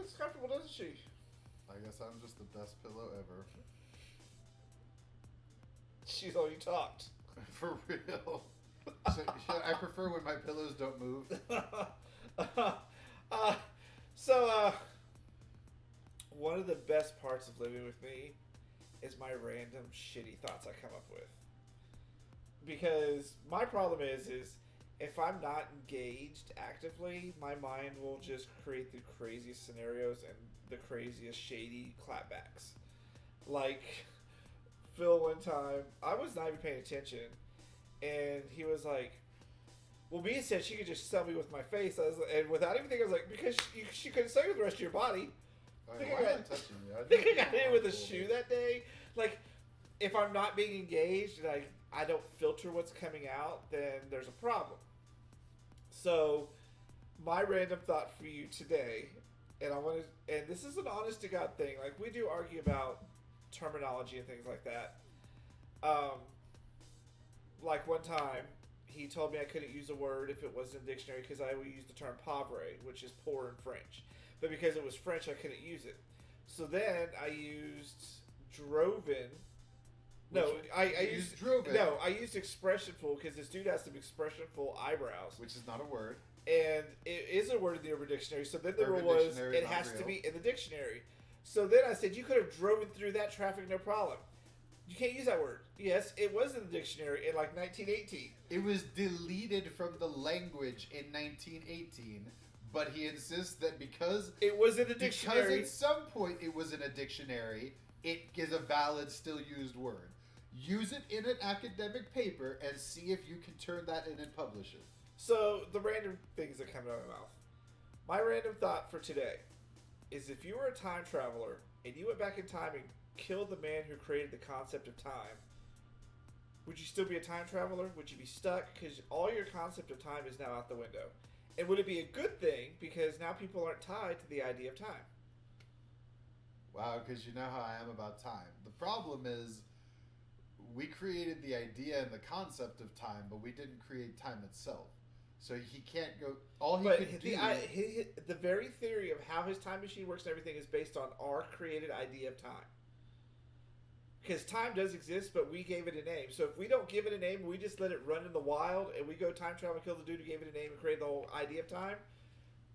looks comfortable, doesn't she? I guess I'm just the best pillow ever. She's all you talked. For real. So, I prefer when my pillows don't move. uh, so, one of the best parts of living with me is my random shitty thoughts I come up with. Because my problem is if I'm not engaged actively, my mind will just create the craziest scenarios and the craziest shady clapbacks. Like, Phil one time, I was not even paying attention, and he was like, well, Mia said she could just sell me with my face. And without even thinking, I was like, because she couldn't sell you with the rest of your body. I mean, why am I touching you? I think I got hit with a shoe that day. Like, if I'm not being engaged and I don't filter what's coming out, then there's a problem. So, my random thought for you today, and and this is an honest to God thing. Like, we do argue about terminology and things like that. Like one time, he told me I couldn't use a word if it wasn't in the dictionary because I would use the term pauvre, which is poor in French. But because it was French, I couldn't use it. So then I used droven. No, I used droven. No, I used expressionful because this dude has some expressionful eyebrows. Which is not a word. And it is a word in the Urban Dictionary. So then the rule was it has to be in the dictionary. So then I said, you could have driven through that traffic, no problem. You can't use that word. Yes, it was in the dictionary in like 1918. It was deleted from the language in 1918, but he insists that because it was in the dictionary, because at some point it was in a dictionary, it is a valid, still used word. Use it in an academic paper and see if you can turn that in and publish it. So the random things that come out of my mouth. My random thought for today is if you were a time traveler and you went back in time and killed the man who created the concept of time, would you still be a time traveler? Would you be stuck? Because all your concept of time is now out the window. And would it be a good thing because now people aren't tied to the idea of time? Wow, because you know how I am about time. The problem is we created the idea and the concept of time, but we didn't create time itself. So he can't go. All he could do. The very theory of how his time machine works and everything is based on our created idea of time. Because time does exist, but we gave it a name. So if we don't give it a name, we just let it run in the wild, and we go time travel and kill the dude who gave it a name and created the whole idea of time,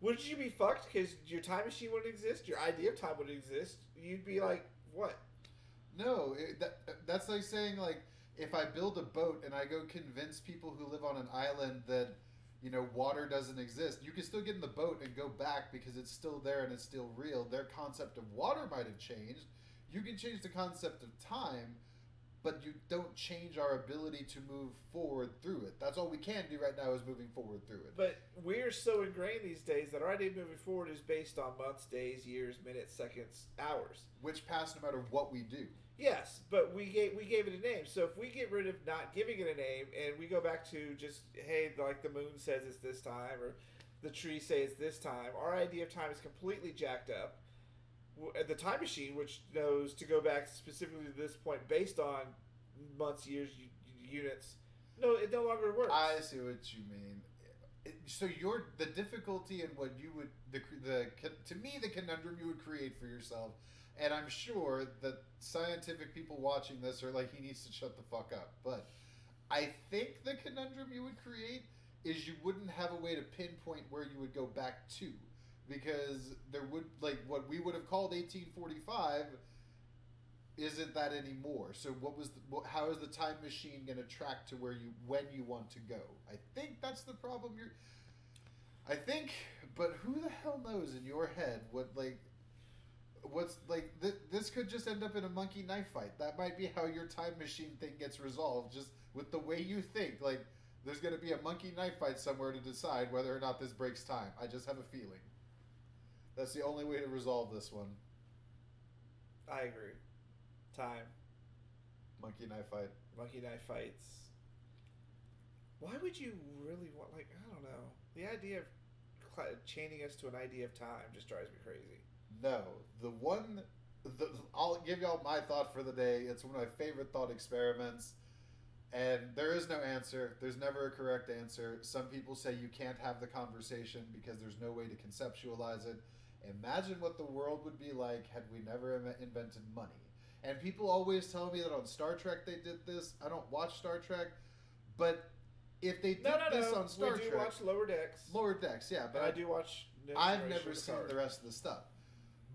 wouldn't you be fucked? Because your time machine wouldn't exist, your idea of time wouldn't exist. You'd be like, what? No, that's like saying, like, if I build a boat and I go convince people who live on an island that, you know, water doesn't exist, you can still get in the boat and go back because it's still there and it's still real. Their concept of water might have changed. You can change the concept of time, but you don't change our ability to move forward through it. That's all we can do right now is moving forward through it. But we're so ingrained these days that our idea of moving forward is based on months, days, years, minutes, seconds, hours. Which pass no matter what we do. Yes, but we gave it a name. So if we get rid of not giving it a name and we go back to just, hey, like the moon says it's this time or the trees say it's this time, our idea of time is completely jacked up. The time machine, which knows to go back specifically to this point based on months, years, units, no, it no longer works. I see what you mean. So the difficulty in what you would to me the conundrum you would create for yourself, and I'm sure that scientific people watching this are like, he needs to shut the fuck up. But I think the conundrum you would create is you wouldn't have a way to pinpoint where you would go back to. Because there would, like, what we would have called 1845 isn't that anymore. So how is the time machine going to track to when you want to go? I think that's the problem but who the hell knows in your head this could just end up in a monkey knife fight. That might be how your time machine thing gets resolved, just with the way you think. Like, there's going to be a monkey knife fight somewhere to decide whether or not this breaks time. I just have a feeling. That's the only way to resolve this one. I agree. Time. Monkey knife fight. Monkey knife fights. Why would you really want, like, I don't know. The idea of chaining us to an idea of time just drives me crazy. No. I'll give y'all my thought for the day. It's one of my favorite thought experiments. And there is no answer. There's never a correct answer. Some people say you can't have the conversation because there's no way to conceptualize it. Imagine what the world would be like had we never invented money. And people always tell me that on Star Trek they did this. I don't watch Star Trek, but if they did this on Star Trek, we do watch Lower Decks. Lower Decks, yeah, but I do watch. I've never seen the rest of the stuff.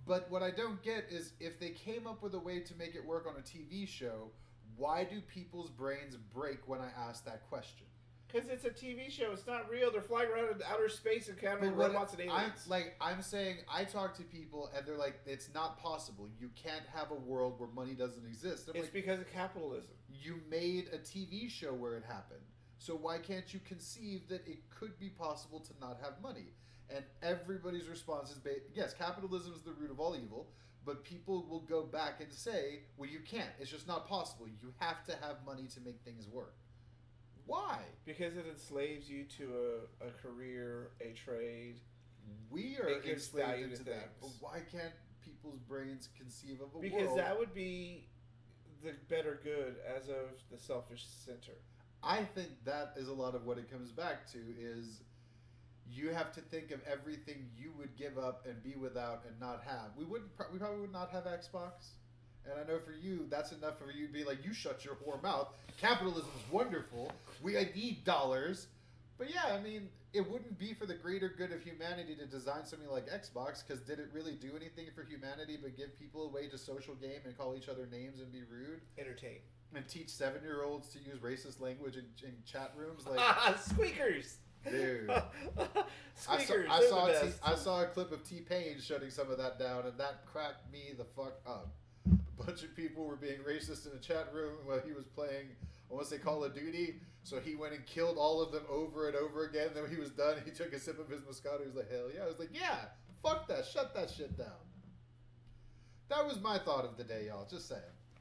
But what I don't get is if they came up with a way to make it work on a TV show, why do people's brains break when I ask that question? Because it's a TV show. It's not real. They're flying around in outer space encountering robots and aliens. I'm saying, I talk to people and they're like, it's not possible. You can't have a world where money doesn't exist. It's like, because of capitalism. You made a TV show where it happened. So why can't you conceive that it could be possible to not have money? And everybody's response is, yes, capitalism is the root of all evil, but people will go back and say, well, you can't. It's just not possible. You have to have money to make things work. Why? Because it enslaves you to a career, a trade. We are enslaved into that. But why can't people's brains conceive of a world? Because that would be the better good as of the selfish center. I think that is a lot of what it comes back to is you have to think of everything you would give up and be without and not have. We probably would not have Xbox. And I know for you, that's enough for you to be like, you shut your whore mouth. Capitalism is wonderful. I need dollars. But yeah, I mean, it wouldn't be for the greater good of humanity to design something like Xbox, because did it really do anything for humanity but give people a way to social game and call each other names and be rude? Entertain. And teach 7-year-olds to use racist language in chat rooms? Like Squeakers! Dude. Squeakers, I saw a clip of T-Pain shutting some of that down, and that cracked me the fuck up. A bunch of people were being racist in a chat room while he was playing, I want to say Call of Duty, so he went and killed all of them over and over again. Then when he was done, he took a sip of his Moscato. He was like, hell yeah. I was like, yeah, fuck that. Shut that shit down. That was my thought of the day, y'all. Just saying.